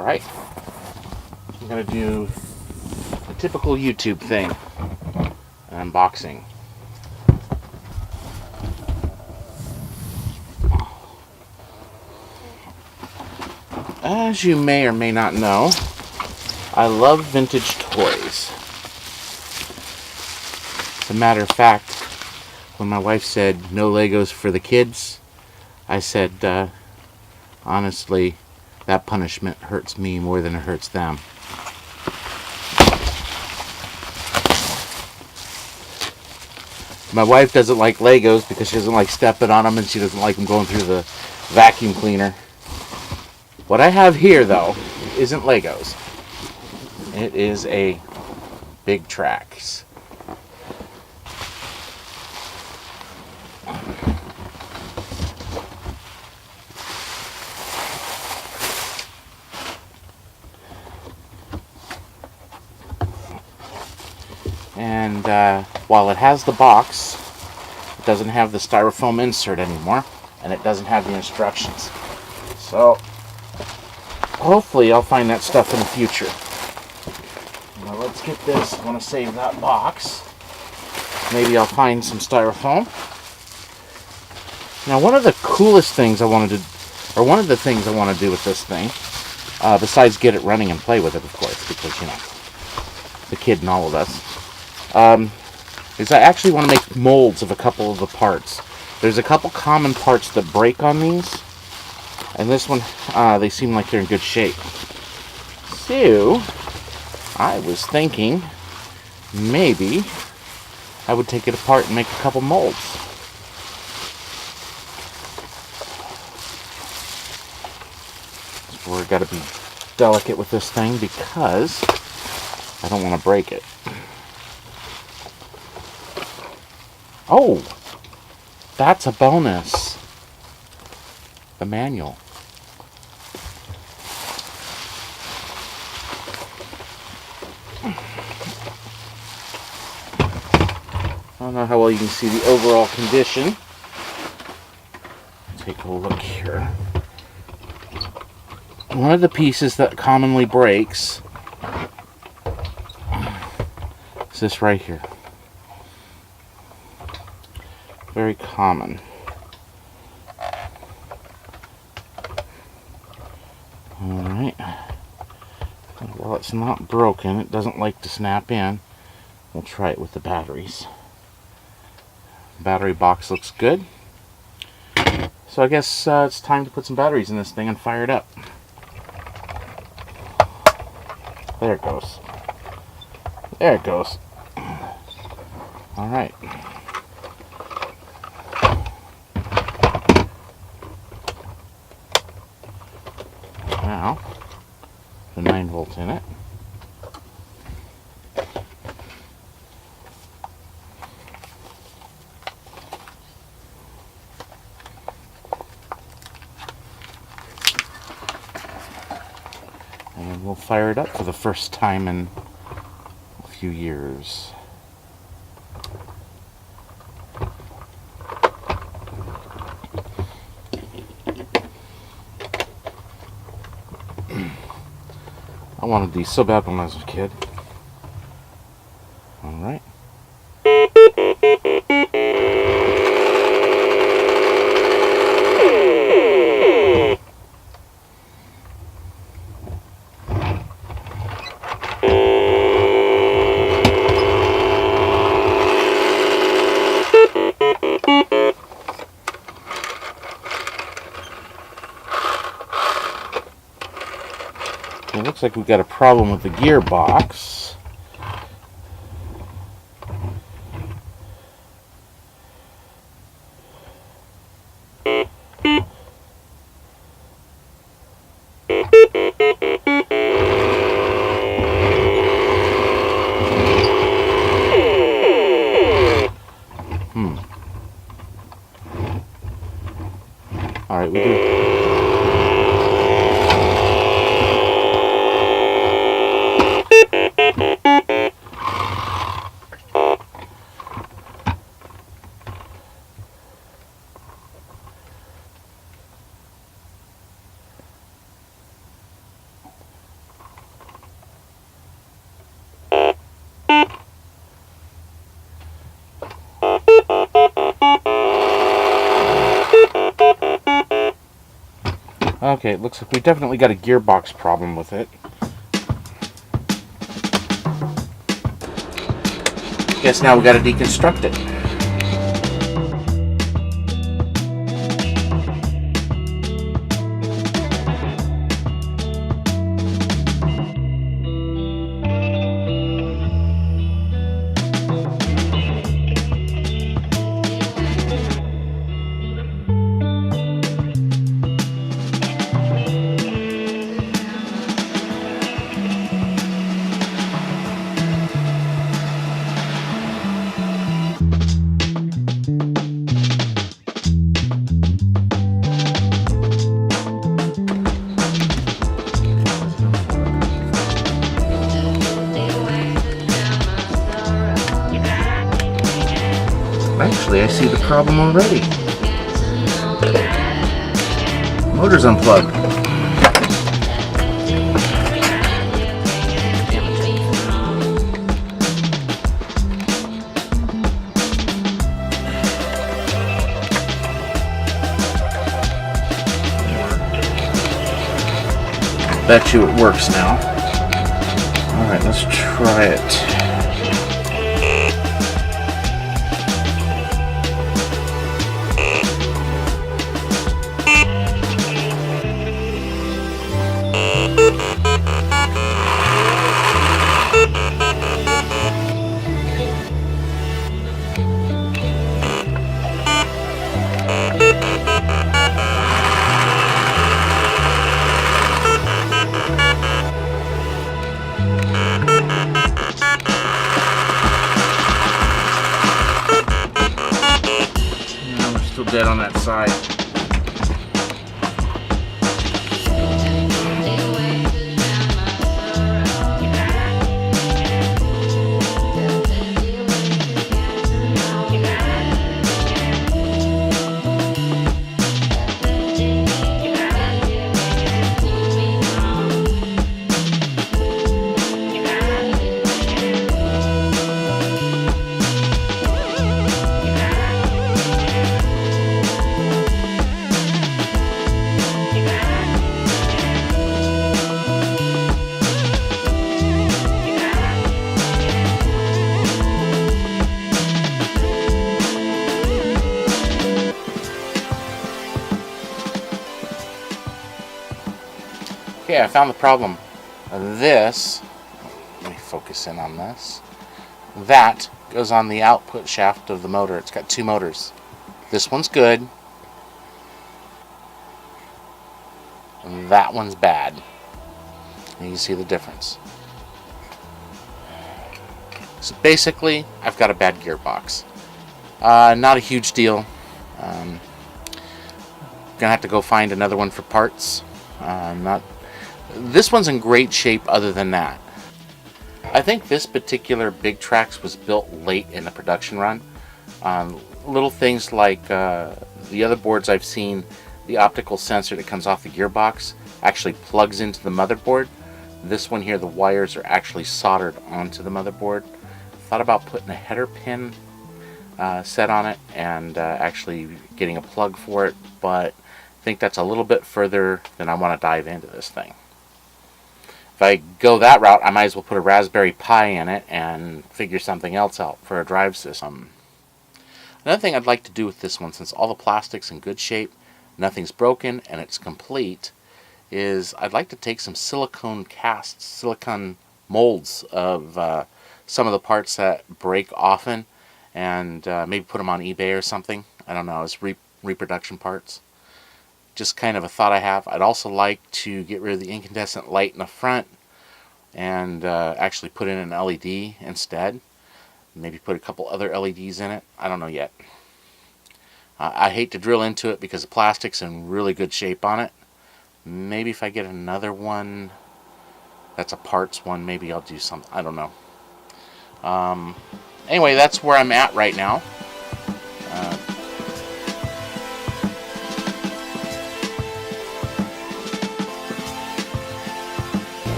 Alright. I'm going to do a typical YouTube thing. An unboxing. As you may or may not know, I love vintage toys. As a matter of fact, when my wife said no Legos for the kids, I said, honestly, that punishment hurts me more than it hurts them. My wife doesn't like Legos because she doesn't like stepping on them and she doesn't like them going through the vacuum cleaner. What I have here, though, isn't Legos. It is a big Trak. And while it has the box, it doesn't have the styrofoam insert anymore, and it doesn't have the instructions. So, hopefully I'll find that stuff in the future. Now let's get this. I want to save that box. Maybe I'll find some styrofoam. Now one of the coolest things one of the things I want to do with this thing, besides get it running and play with it, of course, because, you know, the kid and all of us, is I actually want to make molds of a couple of the parts. There's a couple common parts that break on these, and this one, they seem like they're in good shape. So, I was thinking maybe I would take it apart and make a couple molds. So we've got to be delicate with this thing because I don't want to break it. Oh, that's a bonus. The manual. I don't know how well you can see the overall condition. Take a look here. One of the pieces that commonly breaks is this right here. Very common. Alright. While it's not broken, it doesn't like to snap in. We'll try it with the batteries. Battery box looks good. So I guess it's time to put some batteries in this thing and fire it up. There it goes. There it goes. Alright. Now, the 9 volts in it. And we'll fire it up for the first time in a few years. I wanted these so bad when I was a kid. Alright. It looks like we've got a problem with the gearbox. Alright, we do. Okay, it looks like we definitely got a gearbox problem with it. Guess now we got to deconstruct it. Actually, I see the problem already. Motor's unplugged. Bet you it works now. Alright, let's try it. Dead on that side. Okay, I found the problem. This, let me focus in on this. That goes on the output shaft of the motor. It's got two motors. This one's good. And that one's bad. And you see the difference. So basically, I've got a bad gearbox. Not a huge deal. Gonna have to go find another one for parts. This one's in great shape other than that. I think this particular big Trak was built late in the production run. Little things like the other boards I've seen, the optical sensor that comes off the gearbox actually plugs into the motherboard. This one here, the wires are actually soldered onto the motherboard. Thought about putting a header pin set on it and actually getting a plug for it, but I think that's a little bit further than I want to dive into this thing. If I go that route, I might as well put a Raspberry Pi in it and figure something else out for a drive system. Another thing I'd like to do with this one, since all the plastic's in good shape, nothing's broken, and it's complete, is I'd like to take some silicone casts, silicone molds of some of the parts that break often, and maybe put them on eBay or something. I don't know, as reproduction parts. Just kind of a thought I have. I'd also like to get rid of the incandescent light in the front and actually put in an LED instead. Maybe put a couple other LEDs in it. I don't know yet. I hate to drill into it because the plastic's in really good shape on it. Maybe if I get another one that's a parts one, maybe I'll do something. I don't know. Anyway, that's where I'm at right now.